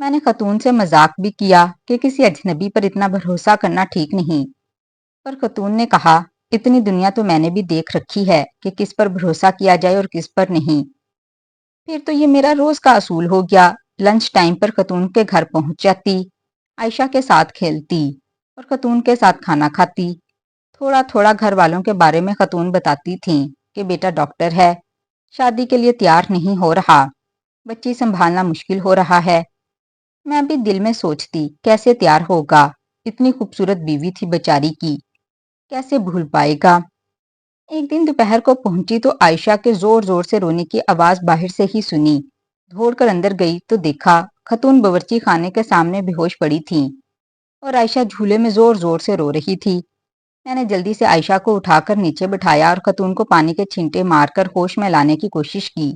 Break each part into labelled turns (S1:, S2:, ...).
S1: میں نے خاتون سے مذاق بھی کیا کہ کسی اجنبی پر اتنا بھروسہ کرنا ٹھیک نہیں، پر خاتون نے کہا اتنی دنیا تو میں نے بھی دیکھ رکھی ہے کہ کس پر بھروسہ کیا جائے اور کس پر نہیں۔ پھر تو یہ میرا روز کا اصول ہو گیا۔ لنچ ٹائم پر خاتون کے گھر پہنچ جاتی، عائشہ کے ساتھ کھیلتی اور خاتون کے ساتھ کھانا کھاتی۔ تھوڑا تھوڑا گھر والوں کے بارے میں خاتون بتاتی تھیں کہ بیٹا ڈاکٹر ہے، شادی کے لیے تیار نہیں ہو رہا، بچی سنبھالنا مشکل ہو رہا ہے۔ میں بھی دل میں سوچتی کیسے تیار ہوگا، اتنی خوبصورت بیوی تھی بیچاری کی، کیسے بھول پائے گا۔ ایک دن دوپہر کو پہنچی تو عائشہ کے زور زور سے رونے کی آواز باہر سے ہی سنی۔ دوڑ کر اندر گئی تو دیکھا خاتون باورچی خانے کے سامنے بے ہوش پڑی تھیں اور عائشہ جھولے میں زور زور سے رو رہی تھی۔ میں نے جلدی سے عائشہ کو اٹھا کر نیچے بٹھایا اور خاتون کو پانی کے چھینٹے مار کر ہوش میں لانے کی کوشش کی۔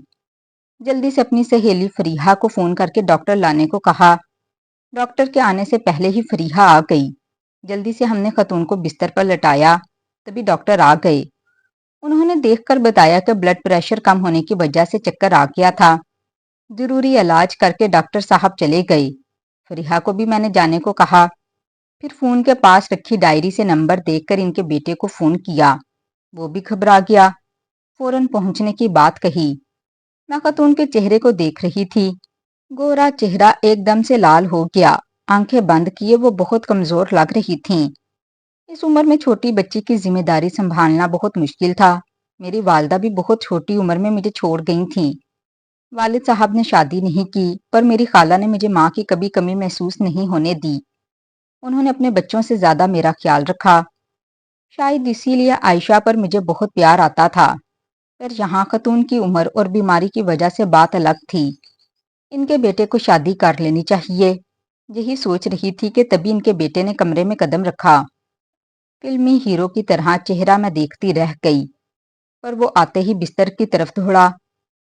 S1: جلدی سے اپنی سہیلی فریحہ کو فون کر کے ڈاکٹر لانے کو کہا۔ ڈاکٹر کے آنے سے پہلے ہی فریحہ آ گئی۔ جلدی سے ہم نے خاتون کو بستر پر لٹایا، تبھی ڈاکٹر آ گئے۔ انہوں نے دیکھ کر بتایا کہ بلڈ پریشر کم ہونے کی وجہ سے چکر آ گیا تھا۔ ضروری علاج کر کے ڈاکٹر صاحب چلے گئے۔ فریحہ کو بھی میں نے جانے کو کہا۔ پھر فون کے پاس رکھی ڈائری سے نمبر دیکھ کر ان کے بیٹے کو فون کیا۔ وہ بھی گھبرا گیا، فوراً پہنچنے کی بات کہی۔ میں خاتون کے چہرے کو دیکھ رہی تھی، گورا چہرہ ایک دم سے لال ہو گیا، آنکھیں بند کیے وہ بہت کمزور لگ رہی تھیں۔ اس عمر میں چھوٹی بچی کی ذمہ داری سنبھالنا بہت مشکل تھا۔ میری والدہ بھی بہت چھوٹی عمر میں مجھے چھوڑ گئی تھیں۔ والد صاحب نے شادی نہیں کی، پر میری خالہ نے مجھے ماں کی کبھی کمی محسوس نہیں ہونے دی۔ انہوں نے اپنے بچوں سے زیادہ میرا خیال رکھا۔ شاید اسی لیے عائشہ پر مجھے بہت پیار آتا تھا، پر یہاں خاتون کی عمر اور بیماری کی وجہ سے بات الگ تھی۔ ان کے بیٹے کو شادی کر لینی چاہیے، یہی سوچ رہی تھی کہ تبھی ان کے بیٹے نے کمرے میں قدم رکھا۔ فلمی ہیرو کی طرح چہرہ میں دیکھتی رہ گئی، پر وہ آتے ہی بستر کی طرف دوڑا۔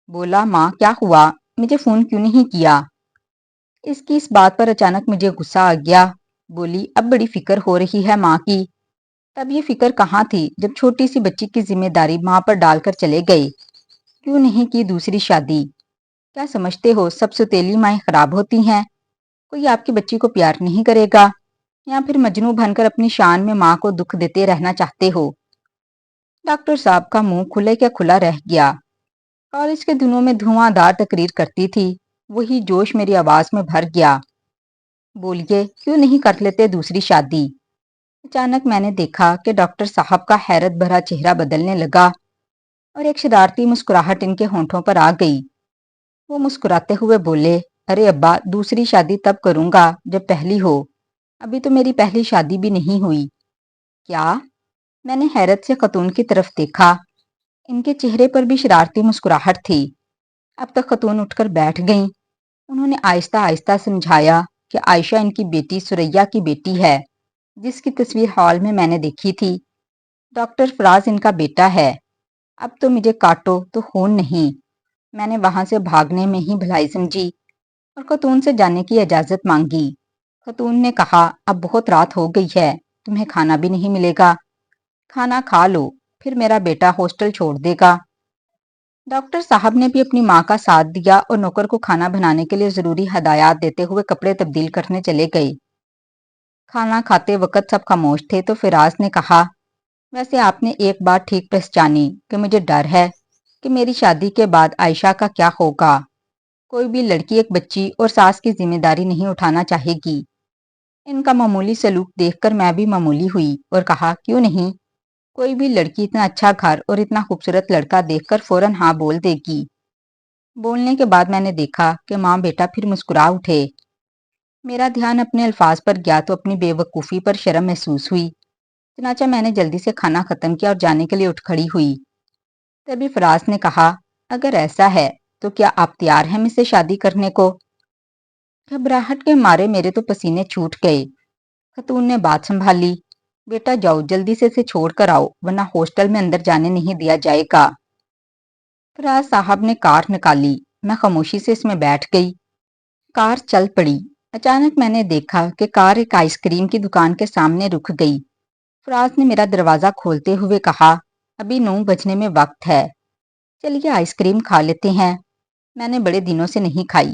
S1: بولا ماں کیا ہوا، مجھے فون کیوں نہیں کیا؟ اس کی اس بات پر اچانک مجھے غصہ آ گیا۔ بولی اب بڑی فکر ہو رہی ہے ماں کی، تب یہ فکر کہاں تھی جب چھوٹی سی بچی کی ذمہ داری ماں پر ڈال کر چلے گئے۔ کیوں نہیں کی دوسری شادی؟ کیا سمجھتے ہو سب ستیلی مائیں خراب ہوتی ہیں؟ کوئی آپ کی بچی کو پیار نہیں کرے گا، یا پھر مجنوں بن کر اپنی شان میں ماں کو دکھ دیتے رہنا چاہتے ہو؟ ڈاکٹر صاحب کا منہ کھلے کیا کھلا رہ گیا۔ کالج کے دنوں میں دھواں دار تقریر کرتی تھی، وہی جوش میری آواز میں بھر گیا۔ بولیے کیوں نہیں کر لیتے دوسری شادی؟ اچانک میں نے دیکھا کہ ڈاکٹر صاحب کا حیرت بھرا چہرہ بدلنے لگا اور ایک شرارتی مسکراہٹ ان کے ہونٹوں پر آ گئی۔ وہ مسکراتے ہوئے بولے ارے ابا دوسری شادی تب کروں گا جب پہلی ہو، ابھی تو میری پہلی شادی بھی نہیں ہوئی۔ کیا؟ میں نے حیرت سے خاتون کی طرف دیکھا، ان کے چہرے پر بھی شرارتی مسکراہٹ تھی۔ اب تک خاتون اٹھ کر بیٹھ گئیں۔ انہوں نے آہستہ آہستہ سمجھایا کہ عائشہ ان کی بیٹی سریا کی بیٹی ہے، جس کی تصویر ہال میں نے دیکھی تھی۔ ڈاکٹر فراز ان کا بیٹا ہے۔ اب تو مجھے کاٹو تو خون نہیں۔ میں نے وہاں سے بھاگنے میں ہی بھلائی سمجھی اور خاتون سے جانے کی اجازت مانگی۔ خاتون نے کہا اب بہت رات ہو گئی ہے، تمہیں کھانا بھی نہیں ملے گا، کھانا کھا لو، پھر میرا بیٹا ہاسٹل چھوڑ دے گا۔ ڈاکٹر صاحب نے بھی اپنی ماں کا ساتھ دیا اور نوکر کو کھانا بنانے کے لیے ضروری ہدایات دیتے ہوئے کپڑے تبدیل کرنے چلے گئے۔ کھانا کھاتے وقت سب خاموش تھے تو فراز نے کہا ویسے آپ نے ایک بات ٹھیک پہچانی کہ مجھے ڈر ہے کہ میری شادی کے بعد عائشہ کا کیا ہوگا۔ کوئی بھی لڑکی ایک بچی اور ساس کی ذمہ داری نہیں اٹھانا چاہے گی۔ ان کا معمولی سلوک دیکھ کر میں بھی معمولی ہوئی اور کہا کیوں نہیں، کوئی بھی لڑکی اتنا اچھا گھر اور اتنا خوبصورت لڑکا دیکھ کر فوراً ہاں بول دے گی۔ بولنے کے بعد میں نے دیکھا کہ ماں بیٹا پھر مسکرا اٹھے۔ میرا دھیان اپنے الفاظ پر گیا تو اپنی بے وقوفی پر شرم محسوس ہوئی، چنانچہ میں نے جلدی سے کھانا ختم کیا اور جانے کے لیے اٹھ کھڑی ہوئی۔ تبھی فراز نے کہا اگر ایسا ہے تو کیا آپ تیار ہیں مجھ سے شادی کرنے کو؟ گھبراہٹ کے مارے میرے تو پسینے چھوٹ گئے۔ خاتون نے بات سنبھالی، بیٹا جاؤ جلدی سے اسے چھوڑ کر آؤ ورنہ ہاسٹل میں اندر جانے نہیں دیا جائے گا۔ فراز صاحب نے کار نکالی، میں خاموشی سے اس میں بیٹھ گئی۔ کار چل پڑی۔ اچانک میں نے دیکھا کہ کار ایک آئس کریم کی دکان کے سامنے رک گئی۔ فراز نے میرا دروازہ کھولتے ہوئے کہا ابھی 9 بجنے میں وقت ہے، چلیے آئس کریم کھا لیتے ہیں، میں نے بڑے دنوں سے نہیں کھائی۔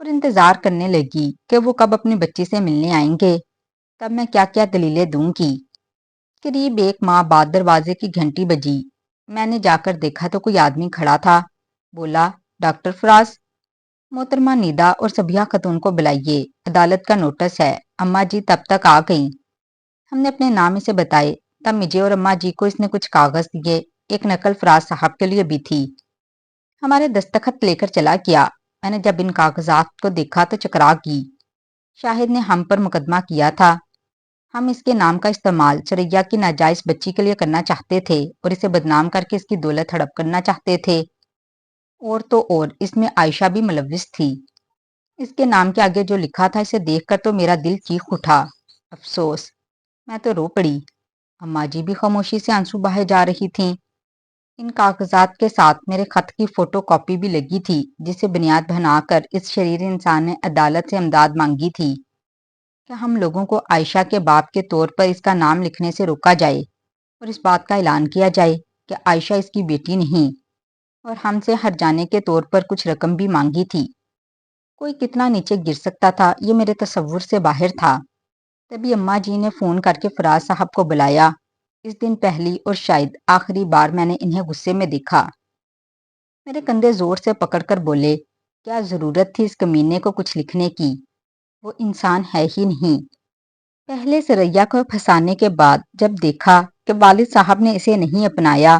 S1: اور انتظار کرنے لگی کہ وہ کب اپنی بچی سے ملنے آئیں گے، تب میں کیا کیا دلیلیں دوں گی۔ قریب 1 ماہ بعد دروازے کی گھنٹی بجی۔ میں نے جا کر دیکھا تو کوئی آدمی کھڑا تھا۔ بولا، ڈاکٹر فراز۔ محترمہ نیدا اور صبیحہ خاتون کو بلائیے، عدالت کا نوٹس ہے۔ اماں جی تب تک آ گئیں۔ ہم نے اپنے نام اسے بتائے، تب مجھے اور اماں جی کو اس نے کچھ کاغذ دیے، ایک نقل فراز صاحب کے لیے بھی تھی۔ ہمارے دستخط لے کر چلا گیا۔ میں نے جب ان کاغذات کو دیکھا تو چکرا گئی۔ شاہد نے ہم پر مقدمہ کیا تھا۔ ہم اس کے نام کا استعمال سریا کی ناجائز بچی کے لیے کرنا چاہتے تھے اور اسے بدنام کر کے اس کی دولت ہڑپ کرنا چاہتے تھے۔ اور تو اور اس میں عائشہ بھی ملوث تھی۔ اس کے نام کے آگے جو لکھا تھا اسے دیکھ کر تو میرا دل چیخ اٹھا۔ افسوس، میں تو رو پڑی۔ اماں جی بھی خاموشی سے آنسو بہائے جا رہی تھیں۔ ان کاغذات کے ساتھ میرے خط کی فوٹو کاپی بھی لگی تھی، جسے بنیاد بنا کر اس شریر انسان نے عدالت سے امداد مانگی تھی کہ ہم لوگوں کو عائشہ کے باپ کے طور پر اس کا نام لکھنے سے روکا جائے اور اس بات کا اعلان کیا جائے کہ عائشہ اس کی بیٹی نہیں، اور ہم سے ہر جانے کے طور پر کچھ رقم بھی مانگی تھی۔ کوئی کتنا نیچے گر سکتا تھا یہ میرے تصور سے باہر تھا۔ تبھی اماں جی نے فون کر کے فراز صاحب کو بلایا۔ اس دن پہلی اور شاید آخری بار میں نے انہیں غصے میں دیکھا۔ میرے کندھے زور سے پکڑ کر بولے، کیا ضرورت تھی اس کمینے کو کچھ لکھنے کی؟ وہ انسان ہے ہی نہیں۔ پہلے سریا کو پھنسانے کے بعد جب دیکھا کہ والد صاحب نے اسے نہیں اپنایا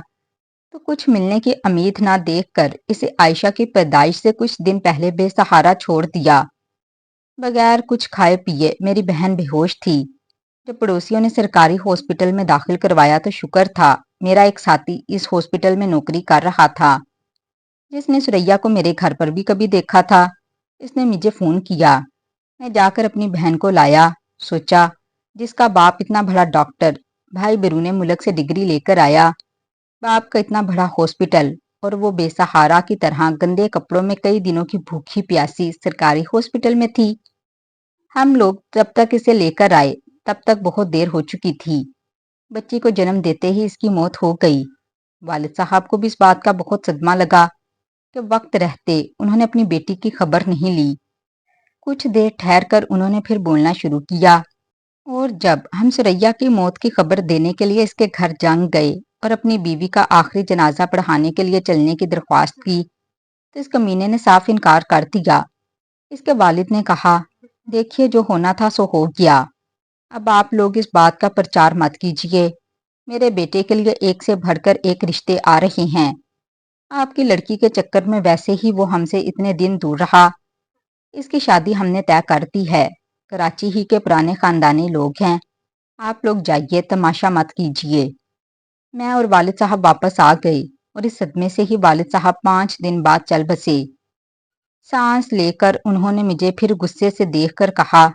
S1: تو کچھ ملنے کی امید نہ دیکھ کر اسے عائشہ کی پیدائش سے کچھ دن پہلے بے سہارا چھوڑ دیا۔ بغیر کچھ کھائے پیے میری بہن بے ہوش تھی۔ جب پڑوسیوں نے سرکاری ہاسپٹل میں داخل کروایا تو شکر تھا میرا ایک ساتھی اس ہاسپٹل میں نوکری کر رہا تھا، جس نے سریا کو میرے گھر پر بھی کبھی دیکھا تھا۔ اس نے مجھے فون کیا۔ میں جا کر اپنی بہن کو لایا۔ سوچا، جس کا باپ اتنا بڑا ڈاکٹر، بھائی بیرون ملک سے ڈگری لے کر آیا، باپ کا اتنا بڑا ہاسپٹل، اور وہ بے سہارا کی طرح گندے کپڑوں میں کئی دنوں کی بھوکی پیاسی سرکاری ہاسپٹل میں تھی۔ ہم لوگ جب تک اسے لے کر آئے تب تک بہت دیر ہو چکی تھی۔ بچی کو جنم دیتے ہی اس کی موت ہو گئی۔ والد صاحب کو بھی اس بات کا بہت صدمہ لگا کہ وقت رہتے انہوں نے اپنی بیٹی کی خبر نہیں لی۔ کچھ دیر ٹھہر کر انہوں نے پھر بولنا شروع کیا، اور جب ہم سریا کی موت کی خبر دینے کے لیے اس کے گھر جنگ گئے اور اپنی بیوی کا آخری جنازہ پڑھانے کے لیے چلنے کی درخواست کی تو اس کمینے نے صاف انکار کر دیا۔ اس کے والد نے کہا، دیکھیے جو ہونا تھا سو ہو گیا، اب آپ لوگ اس بات کا پرچار مت کیجیے۔ میرے بیٹے کے لیے ایک سے بڑھ کر ایک رشتے آ رہے ہیں۔ آپ کی لڑکی کے چکر میں ویسے ہی وہ ہم سے اتنے دن دور رہا۔ اس کی شادی ہم نے طے کر دی ہے۔ کراچی ہی کے پرانے خاندانی لوگ ہیں۔ آپ لوگ جائیے، تماشا مت کیجیے۔ میں اور والد صاحب واپس آ گئے اور اس صدمے سے ہی والد صاحب 5 دن بعد چل بسے۔ سانس لے کر انہوں نے مجھے پھر غصے سے دیکھ کر کہا،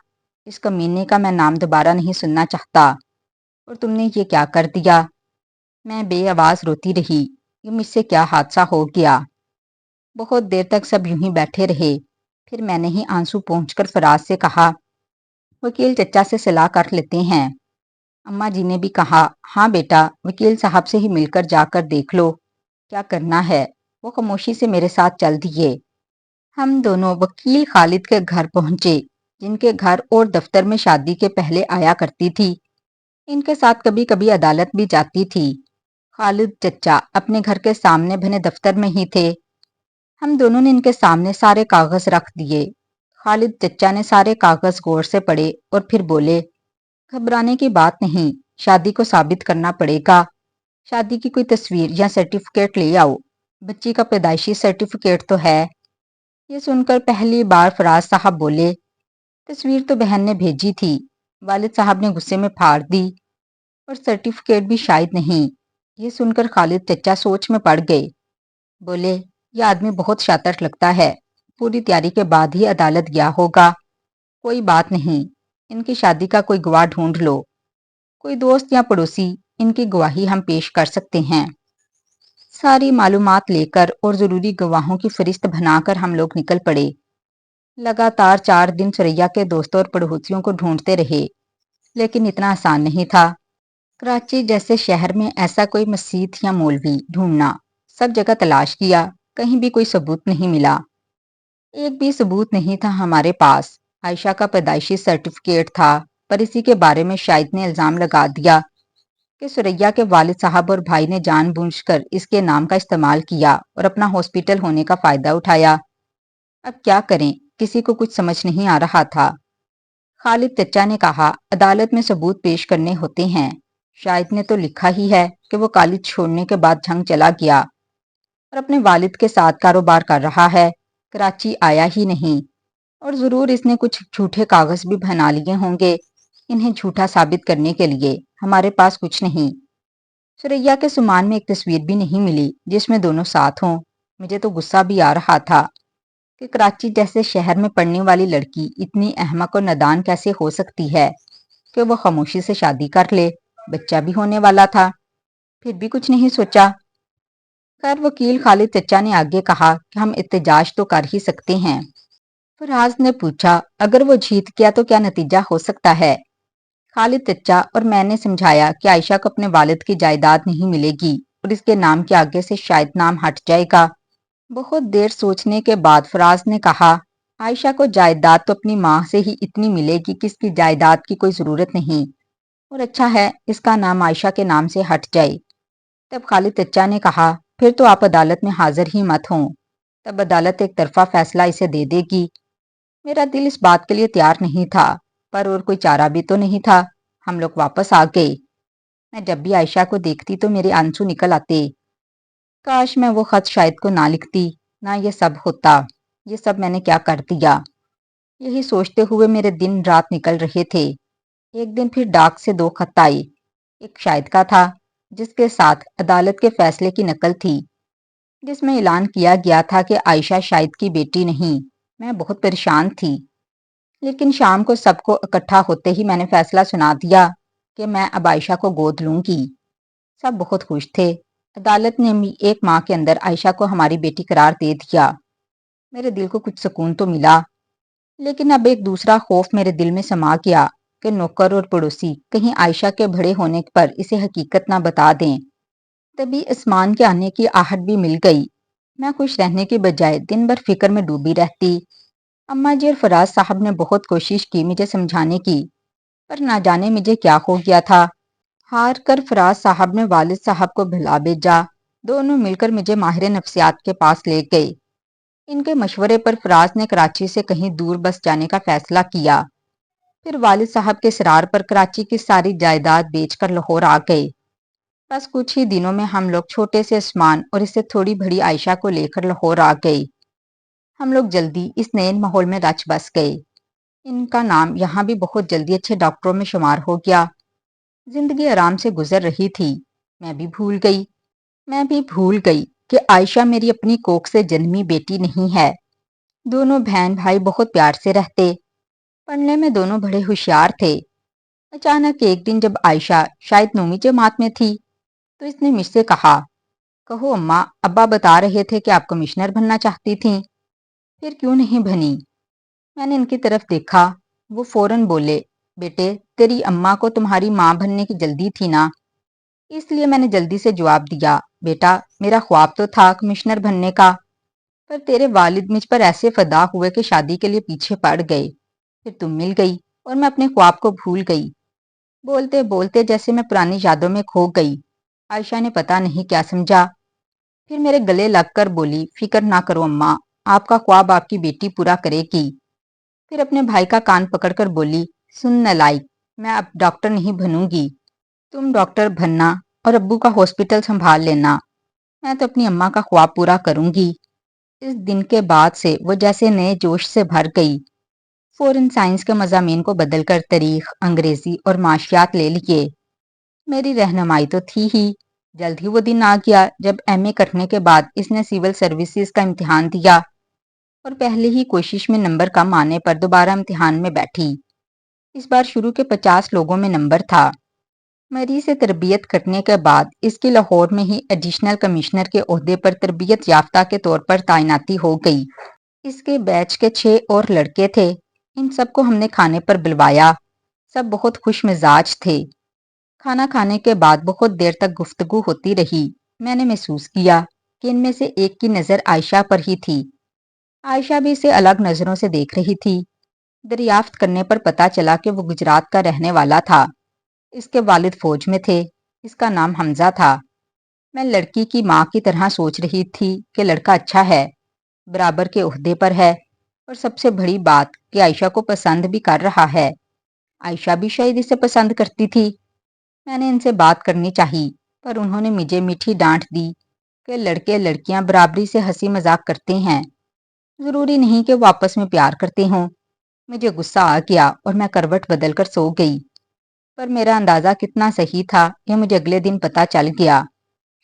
S1: اس کمینے کا میں نام دوبارہ نہیں سننا چاہتا، اور تم نے یہ کیا کر دیا؟ میں بے آواز روتی رہی، یہ مجھ سے کیا حادثہ ہو گیا؟ بہت دیر تک سب یوں ہی بیٹھے رہے۔ پھر میں نے ہی آنسو پہنچ کر فراز سے کہا، وکیل چچا سے صلاح کر لیتے ہیں۔ اماں جی نے بھی کہا، ہاں بیٹا، وکیل صاحب سے ہی مل کر جا کر دیکھ لو کیا کرنا ہے۔ وہ خاموشی سے میرے ساتھ چل دیے۔ ہم دونوں وکیل خالد کے گھر پہنچے، جن کے گھر اور دفتر میں شادی کے پہلے آیا کرتی تھی۔ ان کے ساتھ کبھی کبھی عدالت بھی جاتی تھی۔ خالد چچا اپنے گھر کے سامنے بنے دفتر میں ہی تھے۔ ہم دونوں نے ان کے سامنے سارے کاغذ رکھ دیے۔ خالد چچا نے سارے کاغذ غور سے پڑھے اور پھر بولے، گھبرانے کی بات نہیں، شادی کو ثابت کرنا پڑے گا۔ شادی کی کوئی تصویر یا سرٹیفکیٹ لے آؤ، بچی کا پیدائشی سرٹیفکیٹ تو ہے۔ یہ سن کر پہلی بار فراز صاحب بولے، تصویر تو بہن نے بھیجی تھی۔ والد صاحب نے غصے میں پھاڑ دی، اور سرٹیفکیٹ بھی شاید نہیں۔ یہ سن کر خالد چچا سوچ میں پڑ گئے۔ بولے، یہ آدمی بہت شاطر لگتا ہے، پوری تیاری کے بعد ہی عدالت گیا ہوگا۔ کوئی بات نہیں، ان کی شادی کا کوئی گواہ ڈھونڈ لو، کوئی دوست یا پڑوسی، ان کی گواہی ہم پیش کر سکتے ہیں۔ ساری معلومات لے کر اور ضروری گواہوں کی فہرست بنا کر ہم لوگ نکل پڑے۔ لگاتار 4 دن سریا کے دوستوں اور پڑوسیوں کو ڈھونڈتے رہے، لیکن اتنا آسان نہیں تھا۔ کراچی جیسے شہر میں ایسا کوئی مسیت یا مولوی ڈھونڈنا، سب جگہ تلاش کیا، کہیں بھی کوئی ثبوت نہیں ملا۔ ایک بھی ثبوت نہیں تھا ہمارے پاس۔ عائشہ کا پیدائشی سرٹیفکیٹ تھا، پر اسی کے بارے میں شاہد نے الزام لگا دیا کہ سریا کے والد صاحب اور بھائی نے جان بوجھ کر اس کے نام کا استعمال کیا اور اپنا ہاسپٹل ہونے کا فائدہ اٹھایا۔ اب کیا کریں، کسی کو کچھ سمجھ نہیں آ رہا تھا۔ خالد چچا نے کہا، عدالت میں ثبوت پیش کرنے ہوتے ہیں۔ شاہد نے تو لکھا ہی ہے کہ وہ کالج چھوڑنے کے بعد جھنگ چلا گیا اور اپنے والد کے ساتھ کاروبار کر رہا ہے، کراچی آیا ہی نہیں، اور ضرور اس نے کچھ جھوٹے کاغذ بھی بنا لیے ہوں گے انہیں جھوٹا ثابت کرنے کے لیے۔ ہمارے پاس کچھ نہیں۔ سریا کے سامان میں ایک تصویر بھی نہیں ملی جس میں دونوں ساتھ ہوں۔ مجھے تو غصہ بھی آ رہا تھا کہ کراچی جیسے شہر میں پڑھنے والی لڑکی اتنی احمق اور نادان کیسے ہو سکتی ہے کہ وہ خاموشی سے شادی کر لے، بچہ بھی ہونے والا تھا، پھر بھی کچھ نہیں سوچا۔ خیر وکیل خالد چچا نے آگے کہا کہ ہم احتجاج تو کر ہی سکتے ہیں۔ فراز نے پوچھا، اگر وہ جیت گیا تو کیا نتیجہ ہو سکتا ہے؟ خالد چچا اور میں نے سمجھایا کہ عائشہ کو اپنے والد کی جائیداد نہیں ملے گی اور اس کے نام کے آگے سے شاید نام ہٹ جائے گا۔ بہت دیر سوچنے کے بعد فراز نے کہا، عائشہ کو جائیداد تو اپنی ماں سے ہی اتنی ملے گی کہ اس کی جائیداد کی کوئی ضرورت نہیں، اور اچھا ہے اس کا نام عائشہ کے نام سے ہٹ جائے۔ تب خالد چچا نے کہا، پھر تو آپ عدالت میں حاضر ہی مت ہوں، تب عدالت ایک طرفہ فیصلہ اسے دے دے گی۔ میرا دل اس بات کے لیے تیار نہیں تھا، پر اور کوئی چارہ بھی تو نہیں تھا۔ ہم لوگ واپس آ گئے۔ میں جب بھی عائشہ کو دیکھتی تو میرے آنسو نکل آتے۔ کاش میں وہ خط شاہد کو نہ لکھتی، نہ یہ سب ہوتا۔ یہ سب میں نے کیا کر دیا؟ یہی سوچتے ہوئے میرے دن رات نکل رہے تھے۔ ایک دن پھر ڈاک سے دو خط آئے۔ ایک شاہد کا تھا جس کے ساتھ عدالت کے فیصلے کی نقل تھی، جس میں اعلان کیا گیا تھا کہ عائشہ شاہد کی بیٹی نہیں۔ میں بہت پریشان تھی، لیکن شام کو سب کو اکٹھا ہوتے ہی میں نے فیصلہ سنا دیا کہ میں اب عائشہ کو گود لوں گی۔ سب بہت خوش تھے۔ عدالت نے بھی ایک ماہ کے اندر عائشہ کو ہماری بیٹی قرار دے دیا۔ میرے دل کو کچھ سکون تو ملا، لیکن اب ایک دوسرا خوف میرے دل میں سما گیا کہ نوکر اور پڑوسی کہیں عائشہ کے بڑے ہونے پر اسے حقیقت نہ بتا دیں۔ تبھی آسمان کے آنے کی آہٹ بھی مل گئی۔ میں خوش رہنے کی بجائے دن بھر فکر میں ڈوبی رہتی۔ اماں جی اور فراز صاحب نے بہت کوشش کی مجھے سمجھانے کی، پر نہ جانے مجھے کیا ہو گیا تھا۔ ہار کر فراز صاحب نے والد صاحب کو بھلا بھیجا۔ دونوں مل کر مجھے ماہر نفسیات کے پاس لے گئے۔ ان کے مشورے پر فراز نے کراچی سے کہیں دور بس جانے کا فیصلہ کیا۔ پھر والد صاحب کے اصرار پر کراچی کی ساری جائیداد بیچ کر لاہور آ گئے۔ بس کچھ ہی دنوں میں ہم لوگ چھوٹے سے آسمان اور اس سے تھوڑی بڑی عائشہ کو لے کر لاہور آ گئے۔ ہم لوگ جلدی اس نئے ماحول میں رچ بس گئے۔ ان کا نام یہاں بھی بہت جلدی اچھے ڈاکٹروں میں شمار ہو گیا۔ زندگی آرام سے گزر رہی تھی۔ میں بھی بھول گئی کہ عائشہ میری اپنی کوکھ سے جنمی بیٹی نہیں ہے۔ دونوں بہن بھائی بہت پیار سے رہتے، پڑھنے میں دونوں بڑے ہوشیار تھے۔ اچانک ایک دن جب عائشہ شاید 9ویں جماعت میں تھی تو اس نے مجھ سے کہا، کہو اماں، ابا بتا رہے تھے کہ آپ کمشنر بننا چاہتی تھیں، پھر کیوں نہیں بنی؟ میں نے ان کی طرف دیکھا۔ وہ فوراً بولے، بیٹے تیری اماں کو تمہاری ماں بننے کی جلدی تھی نا؟ اس لیے میں نے جلدی سے جواب دیا، بیٹا میرا خواب تو تھا کمشنر بننے کا، پر تیرے والد مجھ پر ایسے فدا ہوئے کہ شادی کے لیے پیچھے پڑ گئے۔ پھر تم مل گئی اور میں اپنے خواب کو بھول گئی۔ بولتے بولتے جیسے میں پرانی یادوں میں کھو گئی۔ عائشہ نے پتہ نہیں کیا سمجھا، پھر میرے گلے لگ کر بولی، فکر نہ کرو اماں، آپ کا خواب آپ کی بیٹی پورا کرے گی۔ پھر اپنے بھائی کا کان پکڑ کر بولی، سن نالائق، میں اب ڈاکٹر نہیں بنوں گی، تم ڈاکٹر بننا اور ابو کا ہاسپٹل سنبھال لینا، میں تو اپنی اماں کا خواب پورا کروں گی۔ اس دن کے بعد سے وہ جیسے نئے جوش سے بھر گئی۔ فوراً سائنس کے مضامین کو بدل کر تاریخ، انگریزی اور معاشیات لے لیے۔ میری رہنمائی تو تھی ہی۔ جلد ہی وہ دن آ گیا جب ایم اے کرنے کے بعد اس نے سول سروسز کا امتحان دیا اور پہلے ہی کوشش میں نمبر کم آنے پر دوبارہ امتحان میں بیٹھی۔ اس بار شروع کے 50 لوگوں میں نمبر تھا۔ مریض سے تربیت کرنے کے بعد اس کی لاہور میں ہی ایڈیشنل کمشنر کے عہدے پر تربیت یافتہ کے طور پر تعیناتی ہو گئی۔ اس کے بیچ کے 6 اور لڑکے تھے۔ ان سب کو ہم نے کھانے پر بلوایا۔ سب بہت خوش مزاج تھے۔ کھانا کھانے کے بعد بہت دیر تک گفتگو ہوتی رہی۔ میں نے محسوس کیا کہ ان میں سے ایک کی نظر عائشہ پر ہی تھی۔ عائشہ بھی اسے الگ نظروں سے دیکھ رہی تھی۔ دریافت کرنے پر پتا چلا کہ وہ گجرات کا رہنے والا تھا۔ اس کے والد فوج میں تھے۔ اس کا نام حمزہ تھا۔ میں لڑکی کی ماں کی طرح سوچ رہی تھی کہ لڑکا اچھا ہے، برابر کے عہدے پر ہے، اور سب سے بڑی بات کہ عائشہ کو پسند بھی کر رہا ہے۔ عائشہ بھی شاید اسے پسند کرتی تھی۔ میں نے ان سے بات کرنی چاہی، پر انہوں نے مجھے میٹھی ڈانٹ دی کہ لڑکے لڑکیاں برابری سے ہنسی مذاق کرتے ہیں، ضروری نہیں کہ وہ آپس میں پیار کرتے ہوں۔ مجھے غصہ آ گیا اور میں کروٹ بدل کر سو گئی۔ پر میرا اندازہ کتنا صحیح تھا یہ مجھے اگلے دن پتا چل گیا۔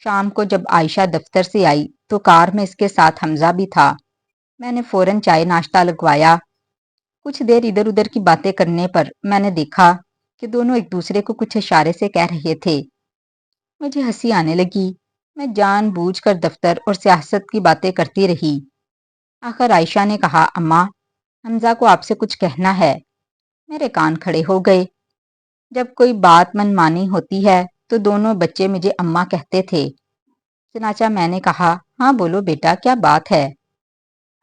S1: شام کو جب عائشہ دفتر سے آئی تو کار میں اس کے ساتھ حمزہ بھی تھا۔ میں نے فوراً چائے ناشتہ لگوایا۔ کچھ دیر ادھر ادھر کی باتیں کرنے پر میں نے دیکھا کہ دونوں ایک دوسرے کو کچھ اشارے سے کہہ رہے تھے۔ مجھے ہنسی آنے لگی۔ میں جان بوجھ کر دفتر اور سیاست کی باتیں کرتی رہی۔ آخر عائشہ نے کہا، اماں، حمزہ کو آپ سے کچھ کہنا ہے۔ میرے کان کھڑے ہو گئے۔ جب کوئی بات من مانی ہوتی ہے تو دونوں بچے مجھے اماں کہتے تھے۔ چنانچہ میں نے کہا، ہاں بولو بیٹا، کیا بات ہے؟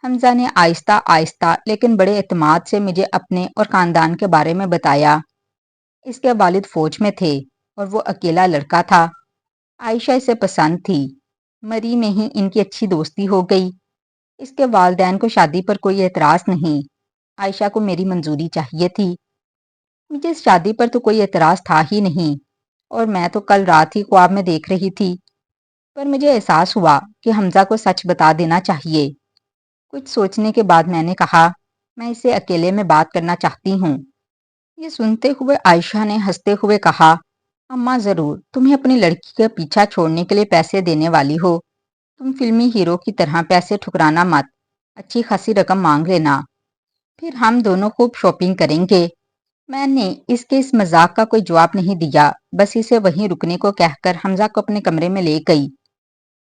S1: حمزہ نے آہستہ آہستہ لیکن بڑے اعتماد سے مجھے اپنے اور خاندان کے بارے میں بتایا۔ اس کے والد فوج میں تھے اور وہ اکیلا لڑکا تھا۔ عائشہ اسے پسند تھی۔ مری میں ہی ان کی اچھی دوستی ہو گئی۔ اس کے والدین کو شادی پر کوئی اعتراض نہیں۔ عائشہ کو میری منظوری چاہیے تھی۔ مجھے اس شادی پر تو کوئی اعتراض تھا ہی نہیں، اور میں تو کل رات ہی خواب میں دیکھ رہی تھی۔ پر مجھے احساس ہوا کہ حمزہ کو سچ بتا دینا چاہیے۔ کچھ سوچنے کے بعد میں نے کہا، میں اسے اکیلے میں بات کرنا چاہتی ہوں۔ یہ سنتے ہوئے عائشہ نے ہنستے ہوئے کہا، اماں ضرور، تمہیں اپنی لڑکی کا پیچھا چھوڑنے کے لیے پیسے دینے والی ہو۔ تم فلمی ہیرو کی طرح پیسے ٹھکرانا مت، اچھی خاصی رقم مانگ لینا، پھر ہم دونوں خوب شاپنگ کریں گے۔ میں نے اس کے اس مذاق کا کوئی جواب نہیں دیا، بس اسے وہیں رکنے کو کہہ کر حمزہ کو اپنے کمرے میں لے گئی۔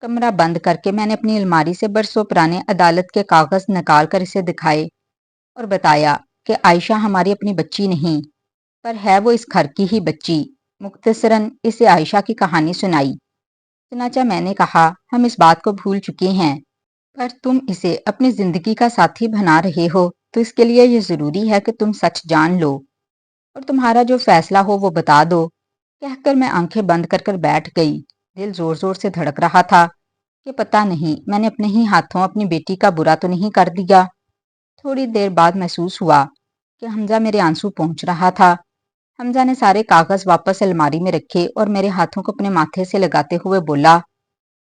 S1: کمرہ بند کر کے میں نے اپنی الماری سے برسوں پرانے عدالت کے کاغذ نکال کر اسے دکھائے اور بتایا کہ عائشہ ہماری اپنی بچی نہیں، پر ہے وہ اس گھر کی ہی بچی۔ مختصراً اسے عائشہ کی کہانی سنائی۔ چنانچہ میں نے کہا، ہم اس بات کو بھول چکے ہیں، پر تم اسے اپنی زندگی کا ساتھی بنا رہے ہو تو اس کے لیے یہ ضروری ہے کہ تم سچ جان لو اور تمہارا جو فیصلہ ہو وہ بتا دو۔ کہہ کر میں آنکھیں بند کر کر بیٹھ گئی۔ دل زور زور سے دھڑک رہا تھا کہ پتہ نہیں میں نے اپنے ہی ہاتھوں اپنی بیٹی کا برا تو نہیں کر دیا۔ تھوڑی دیر بعد محسوس ہوا کہ حمزہ میرے آنسو پہنچ رہا تھا۔ حمزہ نے سارے کاغذ واپس الماری میں رکھے اور میرے ہاتھوں کو اپنے ماتھے سے لگاتے ہوئے بولا،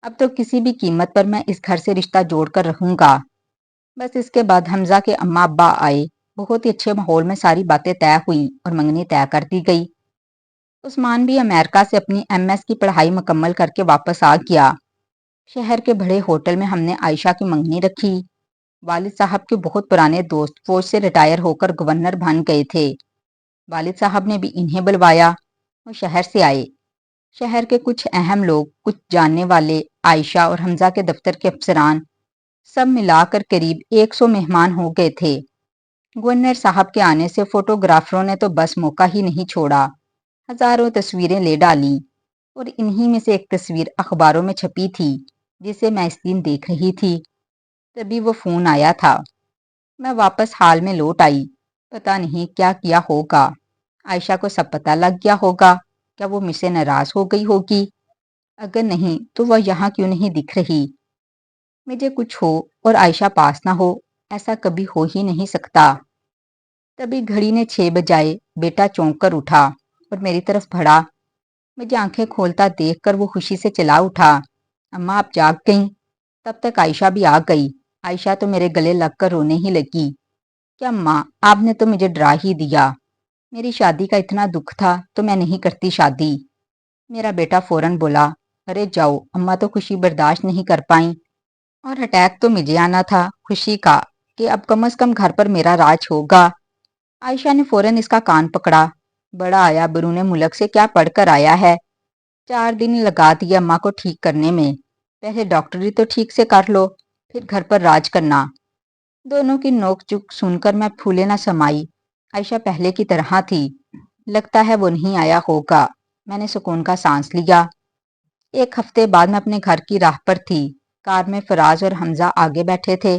S1: اب تو کسی بھی قیمت پر میں اس گھر سے رشتہ جوڑ کر رہوں گا۔ بس اس کے بعد حمزہ کے اماں ابا آئے۔ بہت ہی اچھے ماحول میں ساری باتیں طے ہوئیں اور منگنی طے کر دی گئی۔ عثمان بھی امریکہ سے اپنی ایم ایس کی پڑھائی مکمل کر کے واپس آ گیا۔ شہر کے بڑے ہوٹل میں ہم نے عائشہ کی منگنی رکھی۔ والد صاحب کے بہت پرانے دوست فوج سے ریٹائر ہو کر گورنر بن گئے تھے۔ والد صاحب نے بھی انہیں بلوایا۔ وہ شہر سے آئے۔ شہر کے کچھ اہم لوگ، کچھ جاننے والے، عائشہ اور حمزہ کے دفتر کے افسران، سب ملا کر قریب 100 مہمان ہو گئے تھے۔ گورنر صاحب کے آنے سے فوٹوگرافروں نے تو بس موقع ہی نہیں چھوڑا۔ ہزاروں تصویریں لے ڈالیں اور انہی میں سے ایک تصویر اخباروں میں چھپی تھی جسے میں اس دن دیکھ رہی تھی۔ تبھی وہ فون آیا تھا۔ میں واپس حال میں لوٹ آئی۔ پتہ نہیں کیا کیا ہوگا۔ عائشہ کو سب پتہ لگ گیا ہوگا۔ کیا وہ مجھ سے ناراض ہو گئی ہوگی؟ اگر نہیں تو وہ یہاں کیوں نہیں دکھ رہی؟ مجھے کچھ ہو اور عائشہ پاس نہ ہو، ایسا کبھی ہو ہی نہیں سکتا۔ تبھی گھڑی نے 6 بجائے۔ بیٹا چونک کر اٹھا اور میری طرف بڑھا۔ مجھے آنکھیں کھولتا دیکھ کر وہ خوشی سے چلا اٹھا، اماں آپ جاگ گئیں؟ تب تک عائشہ بھی آ گئی۔ عائشہ تو میرے گلے لگ کر رونے ہی لگی کہ اماں آپ نے تو مجھے ڈرا ہی دیا۔ میری شادی کا اتنا دکھ تھا تو میں نہیں کرتی شادی۔ میرا بیٹا فوراً بولا، ارے جاؤ، اماں تو خوشی برداشت نہیں کر پائیں، اور اٹیک تو مجھے آنا تھا خوشی کا کہ اب کم از کم گھر پر میرا راج ہوگا۔ عائشہ نے فوراً اس کا کان پکڑا، بڑا آیا بیرون ملک سے کیا پڑھ کر آیا ہے؟ 4 دن لگا دیے اماں کو ٹھیک کرنے میں۔ پہلے ڈاکٹری تو ٹھیک سے کر لو، پھر گھر پر راج کرنا۔ دونوں کی نوک جھوک سن کر میں پھولے نہ سمائی۔ عائشہ پہلے کی طرح تھی۔ لگتا ہے وہ نہیں آیا ہوگا۔ میں نے سکون کا سانس لیا۔ 1 ہفتے بعد میں اپنے گھر کی راہ پر تھی۔ کار میں فراز اور حمزہ آگے بیٹھے تھے۔